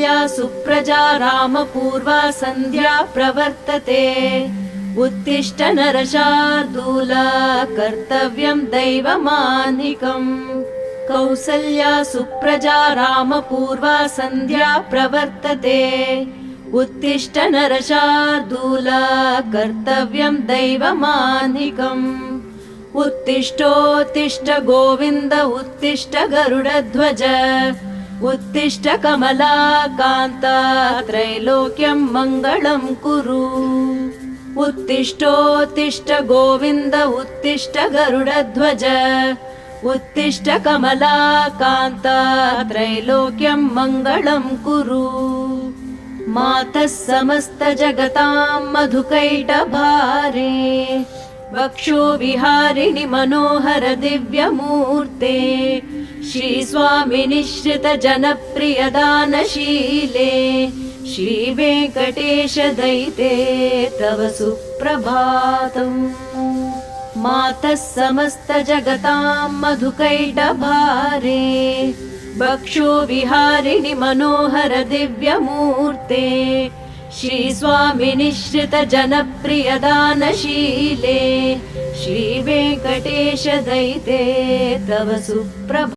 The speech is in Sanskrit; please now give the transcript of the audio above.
या सुप्रजा रामपूर्वा सन्ध्या प्रवर्तते। उत्तिष्ठ नरशार्दूल कर्तव्यं दैवमान्निकम्। कौसल्या सुप्रजा रामपूर्वा सन्ध्या प्रवर्तते। उत्तिष्ठ नरशार्दूल कर्तव्यं दैवमान्निकम्। उत्तिष्ठोत्तिष्ठ गोविन्द उत्तिष्ठ गरुडध्वज। उत्तिष्ठ कमलाकान्त त्रैलोक्यं मङ्गलं कुरु। उत्तिष्ठोत्तिष्ठ गोविन्द उत्तिष्ठ गरुडध्वज। उत्तिष्ठ कमलाकान्त त्रैलोक्यं मङ्गलं कुरु। मातः समस्त जगतां मधुकैटभारे। वक्षो विहारिणि मनोहर दिव्यमूर्ते। श्रीस्वामिनि श्रित जनप्रिय दानशीले। श्रीवेङ्कटेश दयिते तव सुप्रभातम्। मातः समस्त जगतां मधुकैटभारे। वक्षो विहारिणि मनोहर दिव्यमूर्ते। श्रीस्वामिनि श्रित जनप्रिय दानशीले। श्रीवेङ्कटेश दयिते तव सुप्रभातम्।